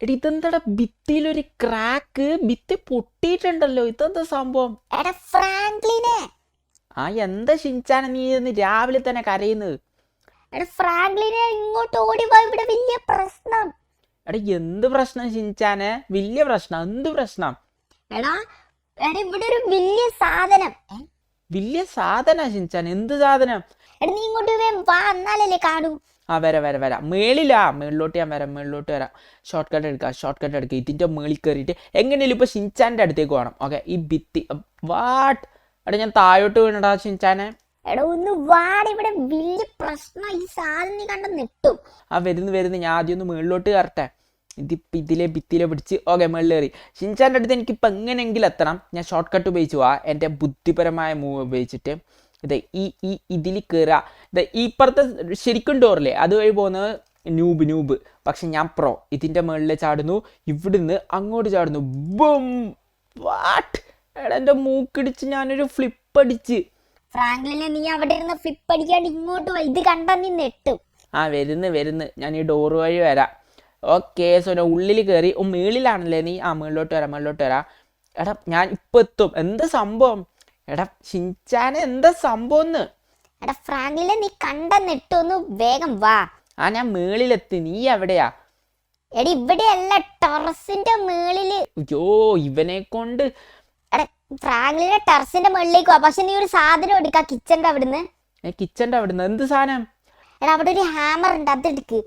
എടി ഇതെന്താടാ ഭിത്തിയിലൊരു ക്രാക്ക്, ഭിത്തി പൊട്ടിയിട്ടുണ്ടല്ലോ, ഇതെന്താ സംഭവം? എടാ ഫ്രാങ്ക്ലിനെ. ആ എന്താ ഷിൻചാനെ നീ ഇന്ന് രാവിലെ തന്നെ കരയുന്നത്? എടാ ഫ്രാങ്ക്ലിനെ ഇങ്ങോട്ട് ഓടി വാ, ഇവിടെ വലിയ പ്രശ്നം. എടാ എന്ത് പ്രശ്നം ഷിൻചാനെ? വലിയ പ്രശ്നം? എന്ത് പ്രശ്നം? എടാ എടാ ഇവിടെ ഒരു വലിയ സാധനം. വലിയ സാധന ഷിൻചാൻ? എന്ത് സാധനം? എടാ നീ ഇങ്ങോട്ട് വാ, എന്നാലല്ലേ കാണൂ. ആ വരാം. മേളിലോട്ട് ഞാൻ വരാം, മേളിലോട്ട് വരാം. ഷോർട്ട് കട്ട് എടുക്കുക. ഇതിൻ്റെ മേളിൽ കയറിയിട്ട് എങ്ങനെയാലും ഇപ്പോൾ ഷിൻചാൻ്റെ അടുത്തേക്ക് പോകണം. ഓക്കെ, ഈ ഭിത്തി വാട്ട്. എടാ ഞാൻ താഴോട്ട് വീണടാ ഷിൻചാനെ. എടാ ഒന്ന് വാടി, ഇവിടെ വലിയ പ്രശ്നം. ഈ സാധനം നീ കണ്ട നെട്ടും. ആ വരുന്നു. ഞാൻ ആദ്യം ഒന്ന് മേളിലോട്ട് കയറട്ടെ. ഇതിലെ ഭിത്തിയിലെ പിടിച്ച് ഓക്കെ മേളിൽ കയറി. ഷിൻചാൻ്റെ അടുത്ത് എനിക്കിപ്പോൾ എങ്ങനെയെങ്കിലും എത്തണം. ഞാൻ ഷോർട്ട് കട്ട് ഉപയോഗിച്ച് പോവാ, എൻ്റെ ബുദ്ധിപരമായ മൂവ് ഉപയോഗിച്ചിട്ട്. ഇത് ഇതിൽ കയറുക. ഇത് ഇപ്പുറത്തെ ശരിക്കും ഡോറില്ലേ, അതുവഴി പോകുന്നത് നൂബ്. പക്ഷെ ഞാൻ പ്രോ. ഇതിൻ്റെ മുകളിൽ ചാടുന്നു, ഇവിടുന്ന് അങ്ങോട്ട് ചാടുന്നു. Boom what. എടാ എൻ്റെ മൂക്കിടിച്ച് ഞാനൊരു ഫ്ലിപ്പ് അടിച്ച്. ഫ്രാങ്ക്ലിനെ നീ അവിടെ ഇരുന്ന് ഫ്ലിപ്പ് അടിക്കാണ്ട് ഇങ്ങോട്ട് വാ, ഇത് കണ്ടാ നീ നെട്ടും. ആ വരുന്ന്. ഞാൻ ഈ ഡോറ് വഴി വരാം. ഓക്കെ, സോ ഞാൻ ഉള്ളിൽ കയറി. മേളിലാണല്ലേ നീ? ആ മേളിലോട്ട് വരാം. എടാ ഞാൻ ഇപ്പം എത്തും. എന്താ സംഭവം? എടാ ഷിൻചാനെ എന്താ സംഭവം? എടാ ഫ്രാങ്ക്ലിനെ നീ കണ്ട നെട്ടൊന്ന് വേഗം വാ. ആ ഞാൻ മേളിലെത്തി. നീ എവിടെയാ? എടി ഇവിടെയല്ല, ടെറസിന്റെ മേളില്. അയ്യോ ഇവനെ കൊണ്ട്. എടാ ഫ്രാങ്ക്ലിനെ ടെറസിന്റെ മുകളിലേക്ക് വാ. പക്ഷെ നീ ഒരു സാധനം എടുക്ക കിച്ചന്റെ അവിടുന്ന്. കിച്ചന്റെ അവിടുന്ന്? എന്ത് സാധനം? എടാ അവിടെ ഒരു ഹാമർ ഉണ്ട്, അത് എടുക്ക്.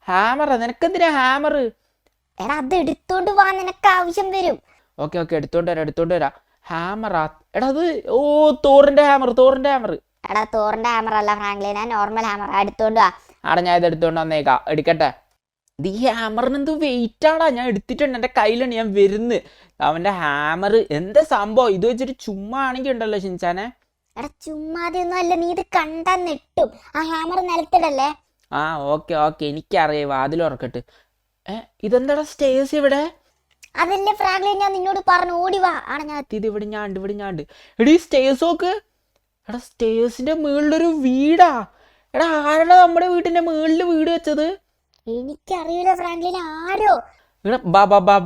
ഹാമറാ? നിനക്കെന്തിനാ ഹാമർ? എടാ അത് എടുത്തോണ്ട് വാ, നിനക്ക് ആവശ്യം വരും. ഓക്കെ എടുത്തോണ്ട് വരാം. ഹാമറാ? എടാ അത് തോറിന്റെ ഹാമർ. എടാ തോറിന്റെ ഹാമർ അല്ല ഫ്രാങ്ക്ലിനെ, നോർമൽ ഹാമർ. എടുത്തോണ്ട് വാ. ആടാ ഞാൻ ഇത് എടുത്തോണ്ട് വന്നേക്കാം. എടുക്കട്ടെ. ഇത് ഈ ഹാമറിന് എന്ത് വെയിറ്റ് ആടാ. ഞാൻ എടുത്തിട്ടുണ്ട്, എൻ്റെ കയ്യിലുണ്ട്. ഞാൻ വരുന്ന്. അവൻ്റെ ഹാമർ എന്താ സംഭവം? ഇത് വെച്ചിട്ട് ചുമ്മാ ആണെങ്കിൽ ഉണ്ടല്ലോ ഷിൻചാനെ. എടാ ചുമ്മാതെ ഒന്നും അല്ല, നീ ഇത് കണ്ടാ നെട്ടും. ആ ഹാമർ നിലത്തിടല്ലേ. ആ ഓക്കെ എനിക്കറിയാം. വാതിലുറക്കട്ട്. ഇതെന്താടാ സ്റ്റേഴ്സ് ഇവിടെ? അതല്ലേ ഫ്രാങ്ക്ലിൻ, ഞാൻ നിന്നോട് പറഞ്ഞു ഓടി വാ. ആണ് ഞാൻ ഇത് ഇവിടെ ഞാണ്ട്. എടീ സ്റ്റേഴ്സ് നോക്ക്. എടാ സ്റ്റേഴ്സിന്റെ മുകളിലൊരു വീടാ. എടാ ആരാണ് നമ്മുടെ വീട്ടിന്റെ മുകളിൽ വീട് വെച്ചത്? എനിക്കറിയില്ല ഫ്രാങ്ക്ലിൻ, ആരോ. ഇവിടെ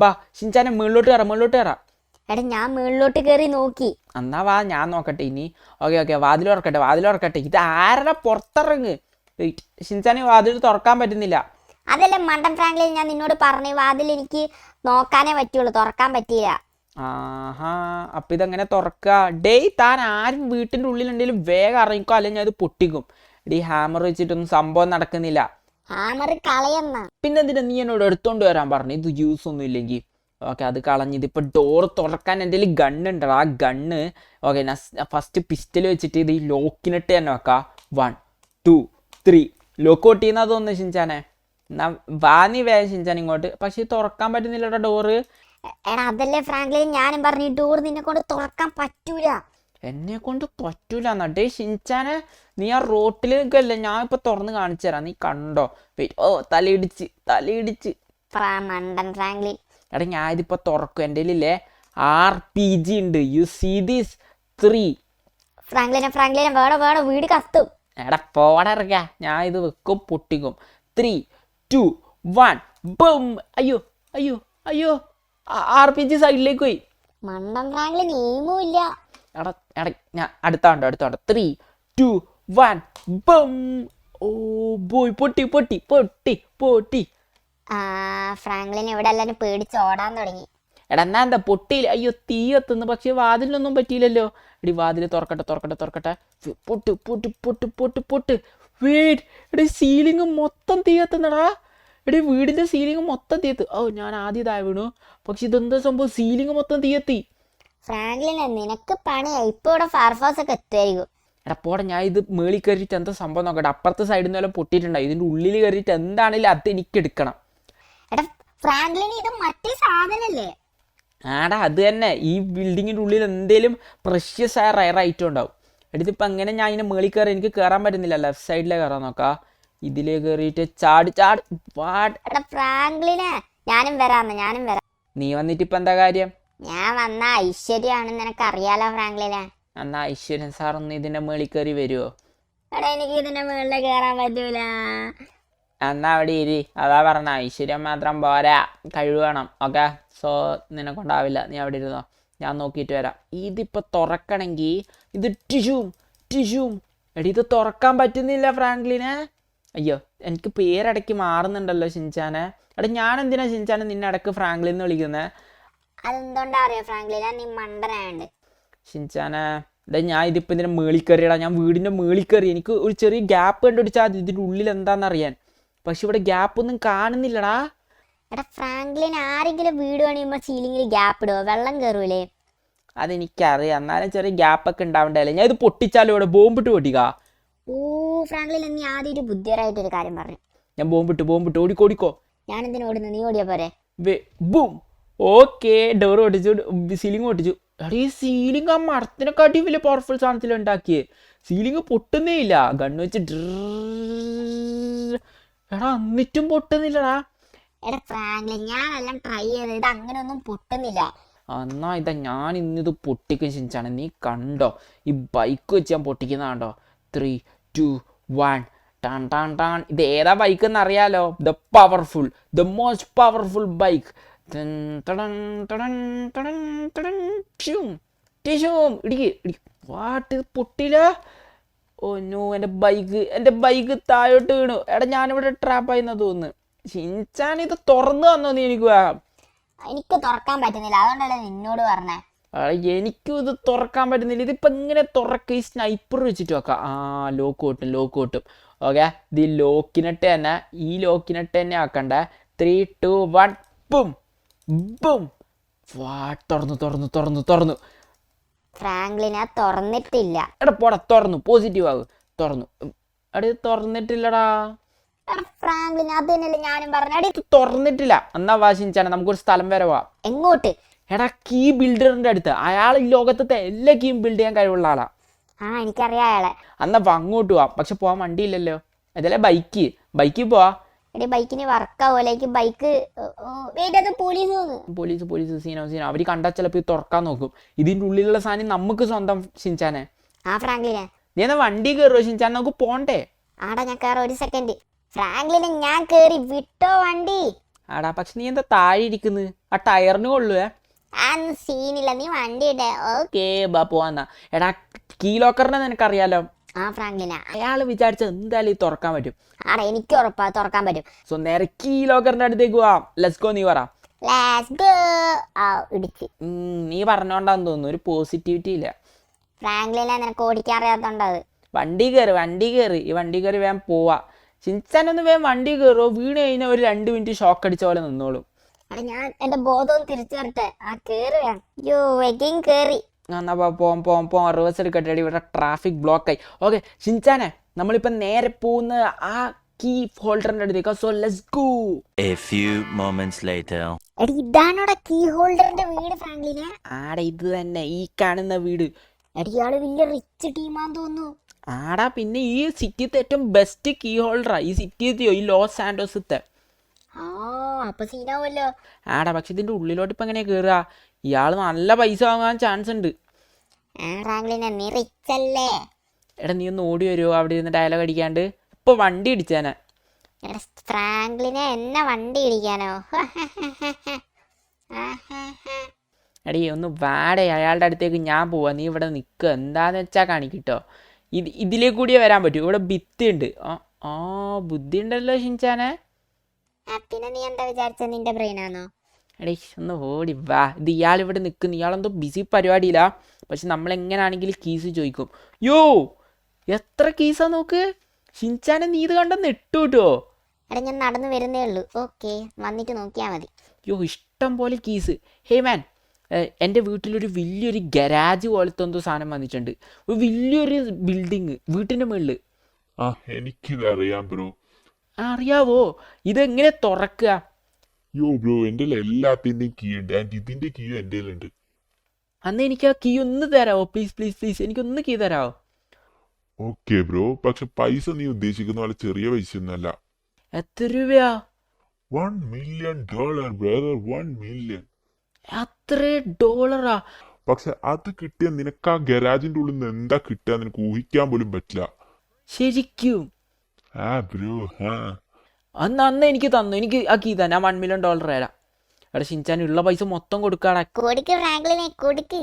ബാ ഷിൻചാനെ മുകളിലോട്ട് കയറാം. എടാ ഞാൻ മുകളിലോട്ട് കയറി നോക്കി. എന്നാ വാ ഞാൻ നോക്കട്ടെ ഇനി. ഓക്കെ വാതിലുറക്കട്ടെ. ഇത് ആരുടെ പുറത്തിറങ്ങ്. ഷിൻചാനെ വാതിൽ തുറക്കാൻ പറ്റുന്നില്ല. അതല്ലേ മണ്ടൻ ഫ്രാങ്ക്ലിൻ, ഞാൻ നിന്നോട് പറഞ്ഞു വാതിൽ എനിക്ക് നോക്കാനേ പറ്റുള്ളൂ, തുറക്കാൻ പറ്റിയില്ല. ആഹാ, അപ്പൊ ഇതെങ്ങനെ തുറക്കുക? ഡേയ് താൻ ആരും വീട്ടിന്റെ ഉള്ളിലുണ്ടെങ്കിലും വേഗം ഇറങ്ങിക്കോ, അല്ലെങ്കിൽ ഞാൻ ഇത് പൊട്ടിക്കും. ഡീ ഹാമർ വെച്ചിട്ടൊന്നും സംഭവം നടക്കുന്നില്ല. ഹാമർ കളയെന്ന. പിന്നെന്തിനാ നീ എന്നോട് എടുത്തോണ്ട് വരാൻ പറഞ്ഞു? ഇത് യൂസ് ഒന്നും ഇല്ലെങ്കിൽ. ഓക്കെ അത് കളഞ്ഞ്. ഇതിപ്പോ ഡോർ തുറക്കാൻ എൻ്റെ കയ്യിൽ ഗണ്ണുണ്ടോ? ആ ഗണ്ണ് ഓക്കെ ഞാൻ ഫസ്റ്റ് പിസ്റ്റൽ വെച്ചിട്ട് ഇത് ഈ ലോക്കിനിട്ട് തന്നെ വെക്കാം. 1 2 3 ലോക്ക് പൊട്ടിയെന്നാ തോന്നുന്നു ഷിൻചാനെ. എന്നാ വാ നീ വേഗം ഷിൻചാൻ ഇങ്ങോട്ട്. പക്ഷെ തുറക്കാൻ പറ്റുന്നില്ലടാ ഡോറ്. എടാ അതല്ലേ ഫ്രാങ്ക്ലിൻ, ഞാനും പറഞ്ഞു ഈ ഡോർ നിന്നെ കൊണ്ട് തുറക്കാൻ പറ്റൂല. എന്നെ കൊണ്ട് പറ്റൂല എന്നേ ഷിൻചാനെ. നീ ആ റോട്ടിൽ നിൽക്കല്ലേ, ഞാൻ ഇപ്പൊ തുറന്ന് കാണിച്ചു തരാം, നീ കണ്ടോ? തലയിടിച്ച് മണ്ടൻ ഫ്രാങ്ക്ലിൻ. എടാ ഞാൻ ഇതിപ്പോ തുറക്കും. എൻ്റെ കയ്യിലില്ലേ RPG ഉണ്ട്. You see this 3. ഫ്രാങ്ക്ലിനെ വേണം വീട് കത്തും. എടാ പോടറക്ക. ഞാൻ ഇത് വെക്കും, പൊട്ടിക്കും. 3 2 1 ബം. അയ്യോ RPG സൈഡിലേക്ക് പോയി. മണ്ടൻ ഫ്രാങ്ക്ലിൻ എയിമും ഇല്ല. എടാ ഞാൻ അടുത്താണ്ടോ 3 2 1 ബം. ഓ ബോയ് പൊട്ടി. ഫ്രാങ്ക്ലിൻ ഇവിടെ എല്ലാരും പേടിച്ച് ഓടാൻ തുടങ്ങി. എടാ എന്നാ എന്താ പൊട്ടിയില്ല? അയ്യോ തീ എത്തുന്നു. പക്ഷെ വാതിലൊന്നും പറ്റിയില്ലല്ലോ. എടി വാതിൽ തുറക്കട്ടെ. പൊട്ട്. വെയിറ്റ്. എടി സീലിംഗ് മൊത്തം തീ എത്തുന്നടാ. എടി വീടിന്റെ സീലിംഗ് മൊത്തം തീയത്ത്. ഞാൻ ആദ്യം ഇതായി വീണു. പക്ഷെ ഇതെന്താ സംഭവം? സീലിംഗ് മൊത്തം തീയത്തി. ഫ്രാങ്ക്ലിനെ നിനക്ക് പണിയാ. ഇപ്പൊ ഇവിടെ ഫയർഫോഴ്സ് ഒക്കെ എത്തുമായിരിക്കും. എടാ പോടെ, ഞാൻ ഇത് മേളിൽ കയറിയിട്ട് എന്താ സംഭവം നോക്കട്ടെ. അപ്പുറത്തെ സൈഡിൽ നിന്ന് വല്ല പൊട്ടിയിട്ടുണ്ടാവും. ഇതിന്റെ ഉള്ളിൽ കയറിയിട്ട് എന്താണെങ്കിലും അത് എനിക്ക് എടുക്കണം. എടാ ഫ്രാങ്ക്ലിൻ ഇത് മറ്റേ സാധനല്ലേ? ആടാ അത് തന്നെ. ഈ ബിൽഡിങ്ങിന്റെ ഉള്ളിൽ എന്തേലും പ്രഷ്യസ് ആയ റയർ ഐറ്റം ഉണ്ടാവും. എടുത്തിപ്പോൾ അങ്ങനെ ഞാൻ ഇതിൻ്റെ മേളിൽ കയറി എനിക്ക് കയറാൻ പറ്റുന്നില്ല. ലെഫ്റ്റ് സൈഡിലേ കയറാൻ നോക്കാം. ഇതിലേ കയറിയിട്ട് ചാട്. എടാ ഫ്രാങ്ക്ലിനെ ഞാനും വരാം. നീ വന്നിട്ട് ഇപ്പം എന്താ കാര്യം? ഞാൻ വന്ന ഐശ്വര്യാണെന്ന് നിനക്ക് അറിയാലോ ഫ്രാങ്ക്ലിനെ. എന്നാ ഐശ്വര്യൻ സാർ ഒന്ന് ഇതിന്റെ മേളിൽ കയറി വരുമോ? എടാ എനിക്ക് ഇതിന്റെ മുകളിൽ കയറാൻ പറ്റൂല. എന്നാ അവിടെ ഇരി. അതാ പറഞ്ഞ ഐശ്വര്യം മാത്രം പോരാ, കഴിവ് വേണം. ഓക്കെ, സോ നിനക്കൊണ്ടാവില്ല, നീ അവിടെ ഇരുന്നോ, ഞാൻ നോക്കിയിട്ട് വരാം. ഇതിപ്പോൾ തുറക്കണമെങ്കിൽ ഇത് ടിഷ്യൂം എടി ഇത് തുറക്കാൻ പറ്റുന്നില്ല ഫ്രാങ്ക്ലിനെ. അയ്യോ, എനിക്ക് പേരിടയ്ക്ക് മാറുന്നുണ്ടല്ലോ ഷിൻചാനെ. എടാ ഞാൻ എന്തിനാ ഷിൻചാനെ നിന്നെ ഇടയ്ക്ക് ഫ്രാങ്ക്ലിൻ എന്ന് വിളിക്കുന്നത്? അതെന്തുകൊണ്ടാ അറിയോ ഫ്രാങ്ക്ലിന, നീ മണ്ടനായോണ്ട്. ഷിൻചാനെ എടാ ഞാൻ ഇതിപ്പോൾ ഇതിൻ്റെ മേളിൽ കയറിയടാ, ഞാൻ വീടിൻ്റെ മേളിൽ കയറി. എനിക്ക് ഒരു ചെറിയ ഗ്യാപ്പ് കണ്ടുപിടിച്ചാൽ മതി ഇതിൻ്റെ ഉള്ളിൽ എന്താണെന്നറിയാൻ. പക്ഷെ ഇവിടെ ഗ്യാപ്പൊന്നും കാണുന്നില്ലടാ. എടാ ഫ്രാങ്ക്ലിൻ, ആരെങ്കിലും വീട് പണിയുമ്പോൾ സീലിങ്ങിൽ ഗ്യാപ്പ് ഇടുവോ? വെള്ളം കയറൂലേ? അതെനിക്കറിയാം, എന്നാലും ചെറിയ ഗ്യാപ്പൊക്കെ ഉണ്ടാവണ്ടല്ലേ. ഞാൻ ഇത് പൊട്ടിച്ചാലോ? ഇവിടെ ബോംബിട്ട് പൊട്ടിക്കാ. ഓ ഫ്രാങ്ക്ലിൻ, നീ ആദ്യം ഒരു ബുദ്ധിപരമായിട്ടൊരു കാര്യം പറഞ്ഞു. ഞാൻ ബോംബിട്ട് ഓടിക്കോടിക്കോ. ഞാൻ എന്തിനാ ഓടുന്നത്? നീ ഓടിയാ പോരെ. ബൂം. ഓക്കെ, ഡോർ പൊട്ടിച്ചു, സീലിംഗ് പൊട്ടിച്ചു. എടാ ഈ സീലിംഗ് ആ മരത്തിനെക്കാട്ടി വലിയ പവർഫുൾ സാധനത്തിൽ ഉണ്ടാക്കിയേ. സീലിംഗ് പൊട്ടുന്നേ ഇല്ല, ഗണ്ണ് വെച്ച് എടാ എന്നിട്ടും പൊട്ടുന്നില്ലടാ. എടാ ഫ്രാങ്ക്ലിൻ, ഞാനെല്ലാം ട്രൈ ചെയ്ത് ഇത് അങ്ങനെയൊന്നും പൊട്ടുന്നില്ല. എന്നാ ഇതാ ഞാൻ ഇന്നിത് പൊട്ടിക്കും ഷിൻചാനെ, നീ കണ്ടോ? ഈ ബൈക്ക് വെച്ച് ഞാൻ പൊട്ടിക്കുന്ന കണ്ടോ? 3, 2, 1 ടാൻ ടാൻ ടാൻ. ഇത് ഏതാ ബൈക്ക് എന്ന് അറിയാലോ? The most powerful bike. ഇടിക്ക് വാട്ട്, പൊട്ടില്ല. ഓ നോ, എൻ്റെ ബൈക്ക് താഴോട്ട് വീണു. എടാ ഞാനിവിടെ ട്രാപ്പായിന്നാ തോന്നുന്നു. ഷിൻചാൻ ഇത് തുറന്നു തന്നോ നീ? എനിക്ക് തുറക്കാൻ പറ്റുന്നില്ല, അതുകൊണ്ടല്ലേ നിന്നോട് പറഞ്ഞേ. എനിക്കും ഇത് തുറക്കാൻ പറ്റുന്നില്ല. ഇതിപ്പോൾ എങ്ങനെ തുറക്കുക? ഈ സ്നൈപ്പർ വെച്ചിട്ട് വെക്കാം. ലോക്ക് കിട്ടും. ഓക്കെ, ഇത് ഈ ലോക്കിനിട്ട് തന്നെ, ഈ ലോക്കിനിട്ട് തന്നെ ആക്കണ്ടേ. 3, 2, 1 ബും ബും. വാ, തുറന്നു. ഫ്രാങ്ക്ലിൻ, അത് തുറന്നിട്ടില്ല. എടാ പോടാ, തുറന്നു. പോസിറ്റീവ് ആകും. തുറന്നു. എടാ ഇത് തുറന്നിട്ടില്ലടാ. ഫ്രാങ്ക്ലിൻ, അത് തന്നെയല്ലേ ഞാനും പറഞ്ഞു. ഇത് തുറന്നിട്ടില്ല. എന്നാ വാ ഷിൻചാനെ, നമുക്കൊരു സ്ഥലം വരെ പോവാം. എങ്ങോട്ട്? എടാ കീ ബിൽഡറിന്റെ അടുത്ത്. അയാൾ ഈ ലോകത്തെ എല്ലാ കീയും ബിൽഡ് ചെയ്യാൻ കഴിവുള്ള ആളാ. എനിക്കറിയാം അയാളെ. എന്നാ അങ്ങോട്ട് പോവാം. പക്ഷെ പോവാൻ വണ്ടിയില്ലല്ലോ. അതല്ലേ ബൈക്കിൽ പോവാ. എടി ബൈക്കിന് വർക്കാവൂലേക്ക് ബൈക്ക്. പോലീസ് സീനോ അവര് കണ്ടാ ചിലപ്പോ ഇത് തുറക്കാൻ നോക്കും. ഇതിന്റെ ഉള്ളിലുള്ള സാധനം നമുക്ക് സ്വന്തം ഷിൻചാനെ. ഫ്രാങ്ക്ലിനെ, നീ എന്നാ വണ്ടി കയറുമോ ഷിൻചാൻ? നമുക്ക് പോണ്ടേ? ആടാ ഞാൻ കയറാം, ഒരു സെക്കൻഡ്. ഫ്രാങ്ക്ലിനെ, ഞാൻ കേറി, വിട്ടോ വണ്ടി. ആടാ, പക്ഷെ നീ എന്താ താഴെ ഇരിക്കുന്നത്? ആ ടയറിന് കൊള്ളുവേ. സീനില്ല, നീ വണ്ടി ഇടേ. ഓക്കേ ബാ പോവാന്നാ. എടാ കീ ലോക്കറിനെ നിനക്കറിയാലോ? ഫ്രാങ്ക്ലിന, അയാൾ വിചാരിച്ച എന്തായാലും ഇത് തുറക്കാൻ പറ്റും. ആടാ എനിക്ക് ഉറപ്പാ തുറക്കാൻ പറ്റും. സോ നേരെ കീ ലോക്കറിന്റെ അടുത്തേക്ക് പോവാം. Let's go. നീ പറ. ഇടിച്ച്. നീ പറഞ്ഞോണ്ടാന്ന് തോന്നുന്നു, ഒരു പോസിറ്റിവിറ്റി ഇല്ല. ഫ്രാങ്ക്ലിനെ, നിനക്ക് ഓടിക്കാൻ അറിയാത്തോണ്ടത്. വണ്ടി കയറി. ഈ വണ്ടി കയറി വേഗം പോവാ. ഷിൻചാനൊന്ന് വേഗം വണ്ടി കയറുമോ? വീണ് കഴിഞ്ഞാൽ ഒരു 2 മിനിറ്റ് ഷോക്ക് അടിച്ച പോലെ നിന്നോളും. ഞാൻ എന്റെ ബോധവും തിരിച്ചു വരട്ടെ. കേറി. എന്നാ പോവാം. റിവേഴ്സ് എടുക്കട്ടെ. ഇവിടെ ട്രാഫിക് ബ്ലോക്ക് ആയി. ഓക്കെ ഷിൻചാനെ, നമ്മളിപ്പോൾ നേരെ പോകുന്ന ആ കീ ഹോൾഡറിന്റെ അടുത്തേക്ക്. So let's go. A few moments later. എടി ഇതാണോടാ കീ ഹോൾഡറിന്റെ വീട് ഫ്രാങ്ക്ലിനെ? ആടാ ഇത് തന്നെ, ഈ കാണുന്ന വീട്. എടി ഇയാള് വലിയ റിച്ച് ടീമാന്ന് തോന്നുന്നു. ആടാ പിന്നെ ഈ സിറ്റിത്തെ ഏറ്റവും ബെസ്റ്റ് കീ ഹോൾഡറാ ഈ സിറ്റിയെത്തിയോ, ഈ ലോസ് സാന്റോസത്തെ. അപ്പൊ സീനാവല്ലോ. ആടാ പക്ഷെ ഇതിന്റെ ഉള്ളിലോട്ട് ഇപ്പൊ എങ്ങനെയാ കയറുക? ഇയാള് നല്ല പൈസ വാങ്ങാൻ ചാൻസ് ഉണ്ട്. ഫ്രാങ്ക്ലിനെ, നീ റിച്ച് അല്ലേ? എടാ നീ ഒന്ന് ഓടി വരുമോ അവിടെ ഇരുന്ന് ഡയലോഗ് അടിക്കാണ്ട്? ഇപ്പൊ വണ്ടി ഇടിച്ചാനെ. ഫ്രാങ്ക്ലിനെ, എന്നെ വണ്ടി ഇടിക്കാനോ? എടീ ഒന്ന് വാടേ, അയാളുടെ അടുത്തേക്ക് ഞാൻ പോവാ. നീ ഇവിടെ നിൽക്കുക, എന്താന്ന് വെച്ചാൽ കാണിക്കിട്ടോ. ഇതിലേ കൂടിയേ വരാൻ പറ്റൂ. ഇവിടെ ഭിത്തി ഉണ്ട്. ബുദ്ധി ഉണ്ടല്ലോ ഷിൻചാനെ. പിന്നെ നീ എന്താ വിചാരിച്ച, നിന്റെ ബ്രെയിനാണോ? എടേ ഒന്ന് ഓടി വാ. ഇത് ഇയാളിവിടെ നിൽക്കുന്നു, ഇയാളെന്തോ ബിസി പരിപാടിയില്ല. പക്ഷെ നമ്മളെങ്ങനാണെങ്കിലും കീസ് ചോദിക്കും. എത്ര കീസാ നോക്ക് ഷിൻചാനെ. നീ ഇത് കണ്ടെന്ന് ഇട്ടു കിട്ടോ. ഞാൻ നടന്നു വരുന്നേ ഉള്ളൂ. ഓക്കെ, വന്നിട്ട് നോക്കിയാൽ മതി. ഇഷ്ടം പോലെ കീസ്. ഹേ മാൻ, എൻ്റെ വീട്ടിലൊരു വലിയൊരു ഗരാജ് പോലത്തെ എന്തോ സാധനം വന്നിട്ടുണ്ട്. ഒരു വലിയൊരു ബിൽഡിങ് വീട്ടിൻ്റെ മുകളിൽ. എനിക്കിതറിയാം ബ്രോ. അറിയാവോ? ഇതെങ്ങനെ തുറക്കുക? ബ്രോ, എൻ്റെ എല്ലാത്തിൻ്റെയും കീ ഉണ്ട്. ആൻഡ് ഇതിൻ്റെ കീ എൻ്റെ ഉണ്ട്. അന്ന് എനിക്ക് ആ കീ ഒന്ന് തരാമോ? പ്ലീസ് എനിക്കൊന്ന് കീ തരാമോ? ഓക്കെ ബ്രോ, പക്ഷെ പൈസ നീ ഉദ്ദേശിക്കുന്ന പോലെ ചെറിയ പൈസ ഒന്നല്ല. എത്ര രൂപയാ? $1 million ബ്രദർ, $1 million. അത്ര ഡോളറാ? പക്ഷെ അത് കിട്ടിയ നിനക്ക് ആ ഗരാജിന്റെ ഉള്ളിൽ നിന്ന് എന്താ കിട്ടുക നിനക്ക് ഊഹിക്കാൻ പോലും പറ്റില്ല. ശരിക്കും? ബ്രോ. അന്ന് എനിക്ക് തന്നു, എനിക്ക് ആ കീ തന്നെ, ഞാൻ $1 million തരാം. എടാ ഷിൻചാൻ ഉള്ള പൈസ മൊത്തം കൊടുക്കാടാ. കൊടുക്ക് ഫ്രാങ്ക്ലിനെ കൊടുക്ക്.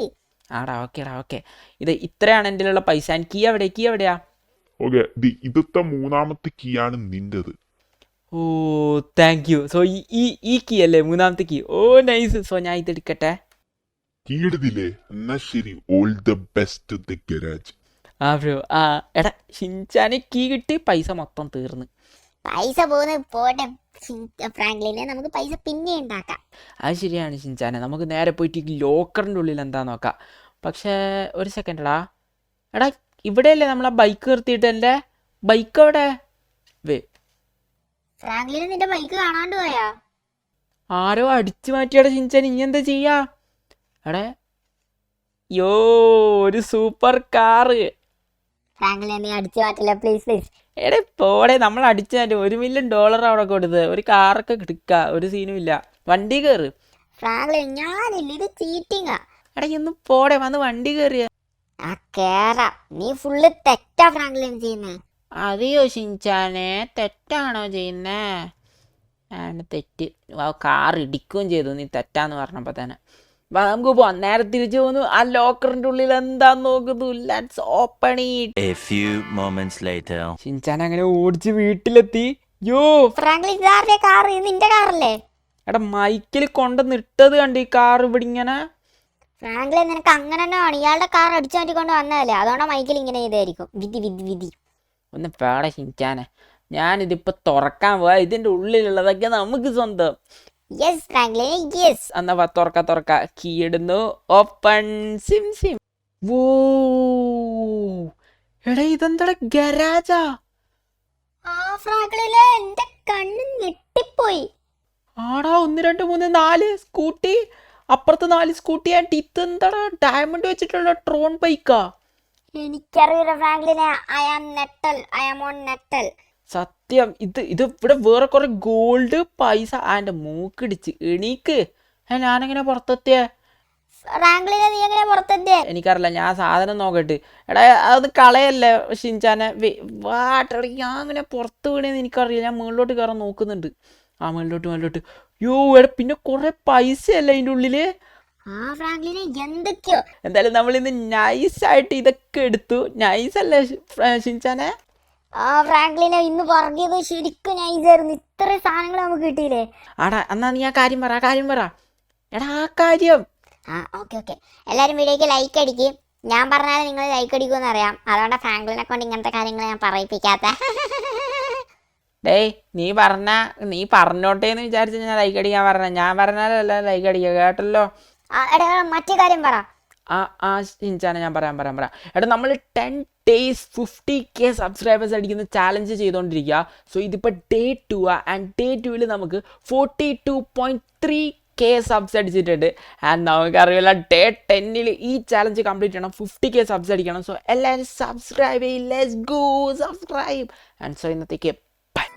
ആടാ ഓക്കെ. ഇത് ഇത്രയാണ് എൻ്റെ ഉള്ള പൈസ. കീ എവിടെയാ? ഓക്കെ, ഇതത്തെ മൂന്നാമത്തെ കീ ആണ് നിന്റേത്. ഓ താങ്ക് യു. സോ ഈ കീ അല്ലേ മൂന്നാമത്തെ കീ? ഓ നൈസ്. സോ ഞാൻ ഇത് എടുക്കട്ടെ. കീ എടുത്തില്ലേ? എന്നാ ശരി, all the best the garage. ആ ബ്രോ. എടാ ഷിൻചാന് കീ കിട്ടി, പൈസ മൊത്തം തീർന്ന്. പൈസ പോകുന്നത് പോട്ടെ ഫ്രാങ്ക്ലിനെ, നമുക്ക് പൈസ പിന്നെ ഉണ്ടാക്കാം. അത് ശരിയാണ് ഷിൻചാനെ, നമുക്ക് നേരെ പോയിട്ട് ലോക്കറിൻ്റെ ഉള്ളിൽ എന്താ നോക്കാം. പക്ഷേ ഒരു സെക്കൻഡടാ. എടാ ഇവിടെയല്ലേ നമ്മളെ ബൈക്ക് നിർത്തിയിട്ട്? എൻ്റെ ബൈക്ക് എവിടെ? ഫ്രാങ്ക്ലിനെ നിന്റെ ബൈക്ക് കാണാണ്ട് പോയാ? ആരോ അടിച്ചു മാറ്റിയടാ ഷിൻചാൻ. ഇനി എന്താ ചെയ്യാ? എടേ യോ, ഒരു സൂപ്പർ കാറ്. ഫ്രാങ്ക്ലിനെ നീ അടിച്ചു മാറ്റില്ല പ്ലീസ്. എടേ പോടെ, നമ്മൾ അടിച്ചു മാറ്റി. $1 million അവിടെ കൊടുത്ത് ഒരു കാറൊക്കെ എടുക്ക, ഒരു സീനും ഇല്ല. വണ്ടി കയറ് ഫ്രാങ്ക്ലിൻ. ഞാനില്ല, ഇത് ചീറ്റിങ്ങാ. എടാ ഒന്ന് പോടെ, വന്ന് വണ്ടി കയറിയ. ആ കേറാം. നീ ഫുള്ള് തെറ്റാ ഫ്രാങ്ക്ലിൻ ചെയ്യുന്നേ. അതെയോ ഷിൻചാനെ? തെറ്റാണോ ചെയ്യുന്നേ? ആണ് തെറ്റ്. കാർ ഇടിക്കുകയും ചെയ്തു നീ തെറ്റാന്ന് പറഞ്ഞപ്പോൾ തന്നെ. നമുക്ക് പോവാം. നേരെ തിരിച്ചു പോന്നു. ആ ലോക്കറിന്റെ ഉള്ളിൽ എന്താ നോക്കുന്നു. Let's open it. A few moments later. Shinchan അങ്ങനെ ഓടിച്ച് വീട്ടിലെത്തി. യോ ഫ്രാങ്ക്ലിൻ, ഇതാരുടെ കാർ? ഇത് നിന്റെ കാറല്ലേ? എടാ മൈക്കിൽ കൊണ്ടുവന്ന് ഇട്ടത് കണ്ട് ഈ കാർ ഇവിടെ ഇങ്ങനെ. ഫ്രാങ്ക്ലിൻ, നിനക്ക് അങ്ങനെ തന്നെ ആണ്. ഇയാളുടെ കാർ അടിച്ചു മാറ്റിക്കൊണ്ട് വന്നതല്ലേ, അതുകൊണ്ടാ മൈക്കിൽ ഇങ്ങനെ ചെയ്തായിരിക്കും. വിധി. ഒന്ന് പേട ഷിൻചാനെ, ഞാനിതിപ്പോൾ തുറക്കാൻ പോവാ. ഇതിൻ്റെ ഉള്ളിലുള്ളതൊക്കെ നമുക്ക് സ്വന്തം. Yes Franklin, yes. എന്നാ തുറക്ക. കീ ഇടുന്നു. ഓപ്പൺ. സിം. വോ എടാ ഇതെന്താ ഗരാജാ? ആ ഫ്രാങ്ക്ലിനെ, എന്റെ കണ്ണ് ഞെട്ടിപ്പോയി. ആടാ 1 2 3 4 സ്കൂട്ടി, അപ്പുറത്ത് 4 സ്കൂട്ടി. ആയിട്ട് ഇതെന്താടാ ഡയമണ്ട് വെച്ചിട്ടുള്ള ട്രോൺ ബൈക്കാ? എനിക്കറിയില്ല ഫ്രാങ്ക്ലിനെ. ഐ ആം ഓൺ നെറ്റൽ. സത്യം. ഇത് ഇവിടെ വേറെ കുറെ ഗോൾഡ് പൈസ. എൻ്റെ മൂക്കിടിച്ച് എണീക്ക്. ഞാനെങ്ങനെ പുറത്തെത്തിയേ? ഫ്രാങ്ക്ലിനെ, നീ എങ്ങനെ പുറത്തെത്തിയേ? എനിക്കറിയില്ല, ഞാൻ സാധനം നോക്കട്ടെ. എടാ അത് കളയല്ലേ ഷിൻചാനെ. വാട്ടട, ഞാൻ അങ്ങനെ പുറത്ത് വീണേന്ന് എനിക്കറിയില്ല. ഞാൻ മുകളിലോട്ട് കയറാൻ നോക്കുന്നുണ്ട്. ആ മുകളിലോട്ട്. യോ എടാ, പിന്നെ കുറെ പൈസ അല്ലേ അതിൻ്റെ ഉള്ളില്. ആ ഫ്രാങ്ക്ലിനെ, എന്തൊക്കെയോ. എന്തായാലും നമ്മളിന്ന് നൈസായിട്ട് ഇതൊക്കെ എടുത്തു. നൈസല്ലേ ഷിൻചാനെ? ആ ഫ്രാങ്ക്ലിനെ, ഇന്ന് പറഞ്ഞത് ശരിക്കും നൈസായിരുന്നു. ഇത്ര സാധനങ്ങൾ നമുക്ക് കിട്ടിയില്ലേ? ആടാ എന്നാ നീ ആ കാര്യം പറ. എടാ ആ കാര്യം. ഓക്കെ. എല്ലാവരും വീഡിയോക്ക് ലൈക്ക് അടിക്കും. ഞാൻ പറഞ്ഞാൽ നിങ്ങൾ ലൈക്ക് അടിക്കുമെന്ന് അറിയാം. അതുകൊണ്ടാണ് ഫ്രാങ്ക്ലിനെ കൊണ്ട് ഇങ്ങനത്തെ കാര്യങ്ങൾ ഞാൻ പറയിപ്പിക്കാത്ത. ഡേയ് നീ പറഞ്ഞോട്ടെ എന്ന് വിചാരിച്ച് ഞാൻ ലൈക്ക് അടിക്കാൻ പറഞ്ഞ. ഞാൻ പറഞ്ഞാലല്ല ലൈക്ക് അടിക്കുക, കേട്ടല്ലോ. എടാ മറ്റേ കാര്യം പറ. ആ ഷിൻചാനെ ഞാൻ പറയാം. എടാ നമ്മൾ 10 days 50K സബ്സ്ക്രൈബേഴ്സ് അടിക്കുന്ന ചാലഞ്ച് ചെയ്തുകൊണ്ടിരിക്കുക. സോ ഇതിപ്പോൾ Day 2 ആൻഡ് Day 2 നമുക്ക് 42.3K സബ്സ് അടിച്ചിട്ടുണ്ട്. ആൻഡ് നമുക്കറിയില്ല Day 10 ഈ ചാലഞ്ച് കംപ്ലീറ്റ് ചെയ്യണം. 50K സബ്സ് അടിക്കണം. സോ എല്ലാവരും സബ്സ്ക്രൈബ് ചെയ്യും. Let's go subscribe. And so ഇന്നത്തേക്ക് ബൈ.